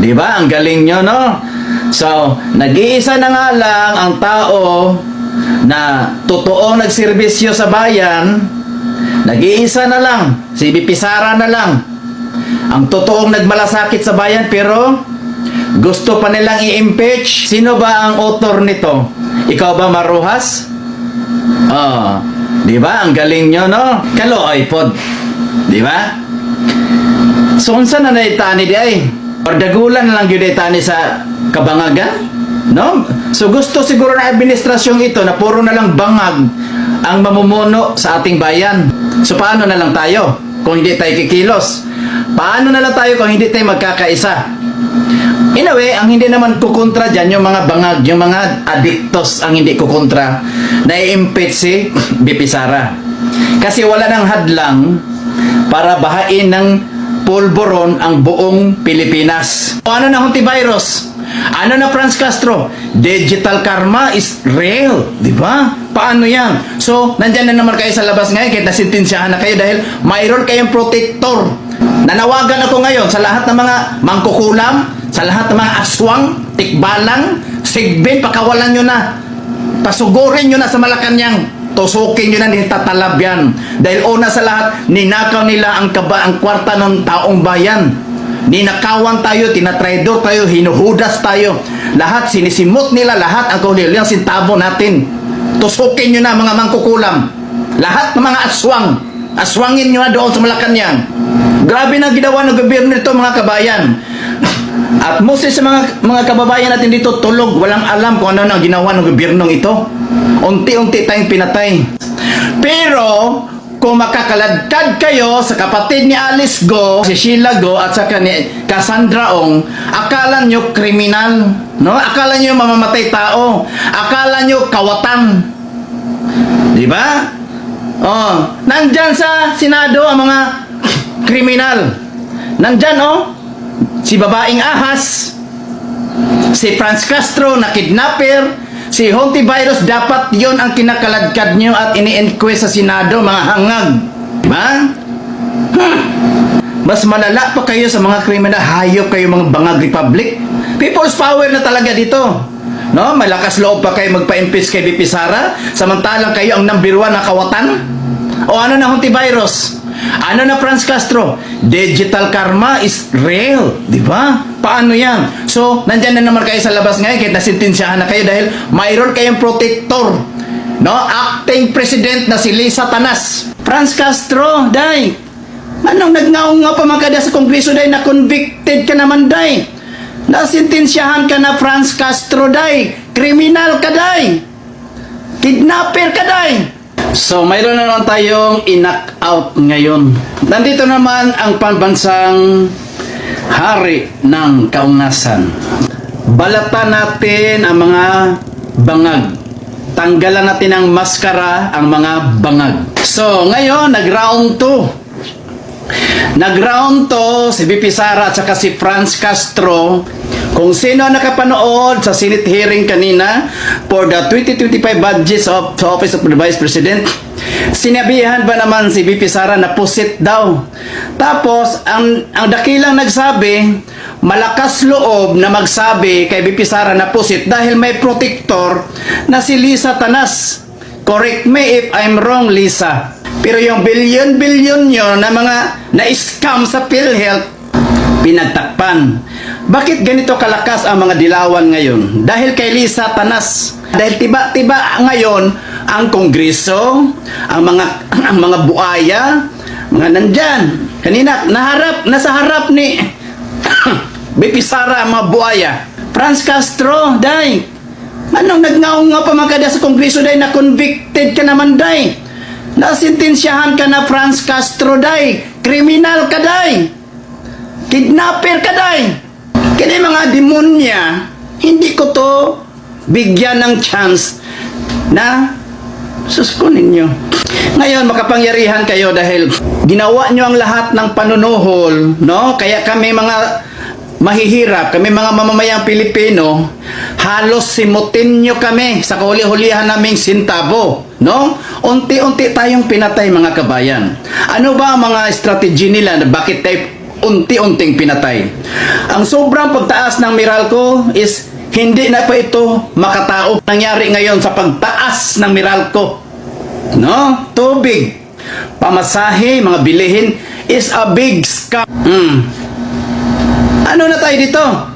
Di ba? Ang galing nyo, no? So, nag-iisa na nga lang ang tao na totoong nagserbisyo sa bayan. Nag-iisa na lang. Si BP Sara na lang. Ang totoong nagmalasakit sa bayan, pero gusto pa nilang i-impeach. Sino ba ang author nito? Ikaw ba, Maruhas? Di ba? Ang galing nyo, no? Kaloy pod. Di ba? So, unsa na naitani di ay? Dagulan na lang yun naitani sa kabangagan? No? So, gusto siguro na administrasyong ito na puro na lang bangag ang mamumuno sa ating bayan. So, paano na lang tayo kung hindi tayo kikilos? Paano na lang tayo kung hindi tayo magkakaisa? In a way, ang hindi naman kukontra dyan, yung mga bangag, yung mga adictos ang hindi kukontra na i-impeach si BP Sara. Kasi wala nang hadlang para bahain ng pulburon ang buong Pilipinas. O ano na Hontivirus? Ano na Franz Castro? Digital karma is real. Di ba? Paano yan? So, nandyan na naman kayo sa labas ngayon kahit nasintensyahan na kayo dahil mayroon kayong protector. Nanawagan ako ngayon sa lahat ng mga mangkukulam, sa lahat ng mga aswang, tikbalang, sigbin, pakawalan nyo na. Pasugurin nyo na sa Malacanang. Tusukin nyo na, nitatalab yan. Dahil una sa lahat, ninakaw nila ang kwarta ng taong bayan. Ninakawan tayo, tinatraidor tayo, hinuhudas tayo. Lahat, sinisimot nila, lahat ang kulilang sintabo natin. Tusukin nyo na mga mangkukulam. Lahat ng mga aswang. Aswangin nyo na doon sa Malacanang. Grabe na ginawa ng gobyerno nito mga kabayan. At mostly sa mga kababayan natin dito, tulog, walang alam kung ano ang ginawa ng gobyernong ito. Unti-unti tayong pinatay. Pero, kung makakaladkad kayo sa kapatid ni Alice Go, si Sheila Go, at saka ni Cassandra Ong, akala nyo kriminal, no? Akala nyo mamamatay tao. Akala nyo kawatan. Di ba? Nandyan sa Senado ang mga kriminal. Nandyan, si babaeng ahas, si Franz Castro na kidnapper, si Hontivirus, dapat yon ang kinakaladkad nyo at ini-inquest sa Senado, mga hangag. Diba? Mas malala pa kayo sa mga kriminal, hayop kayo mga bangag republic. People's power na talaga dito. No? Malakas loob pa kayo magpa-impeach kay BP Sara, samantalang kayo ang number 1 na kawatan? O ano na Hontivirus? Ano na Franz Castro? Digital karma is real. Di ba? Paano yan? So, nandyan na naman kayo sa labas ngayon kahit nasintensyahan na kayo dahil mayroon kayong protector. No? Acting president na si Lisa Tanas. Franz Castro, day. Anong nagngaw-ngaw pa magkada sa kongreso, day? Na convicted ka naman, day. Nasintensyahan ka na Franz Castro, day. Kriminal ka, day. Kidnapper ka, day. So, mayroon na naman tayong i-knock out ngayon. Nandito naman ang pambansang hari ng kaungasan. Balatan natin ang mga bangag. Tanggalan natin ang maskara, ang mga bangag. So, ngayon, nag-round 2. Nag-round 2 si BP Sara at saka si Franz Castro. Kung sino nakapanood sa Senate hearing kanina for the 2025 budgets of the Office of the Vice President, sinabihan ba naman si BP Sara na pusit daw? Tapos, ang dakilang nagsabi, malakas loob na magsabi kay BP Sara na pusit dahil may protector na si Lisa Tanas. Correct me if I'm wrong, Lisa. Pero yung bilyon-bilyon nyo na mga na-scam sa PhilHealth, pinagtakpan. Bakit ganito kalakas ang mga dilawan ngayon? Dahil kay Lisa Tanas. Dahil tiba-tiba ngayon ang Kongreso, ang mga buaya, mga nandyan. Kanina, nasa harap ni BP Sara ang mga buaya. Franz Castro, day. Anong nagngaw-ngaw pa magkada sa Kongreso, day, na convicted ka naman, day. Nasintensyahan ka na Franz Castro, day. Kriminal ka, day. Kidnapper ka, day. Kaya mga demonya, hindi ko to bigyan ng chance na suskunin nyo. Ngayon, makapangyarihan kayo dahil ginawa nyo ang lahat ng panunuhol, no? Kaya kami mga mahihirap, kami mga mamamayang Pilipino, halos simutin nyo kami sa kahuli-hulihan naming sintabo, no? Unti-unti tayong pinatay, mga kabayan. Ano ba ang mga strategy nila na bakit tayo unti-unting pinatay. Ang sobrang pagtaas ng Meralco is hindi na pa ito makatao. Nangyari ngayon sa pagtaas ng Meralco. No? Tubig, pamasahe, mga bilihin is a big scam. Ano na tayo dito?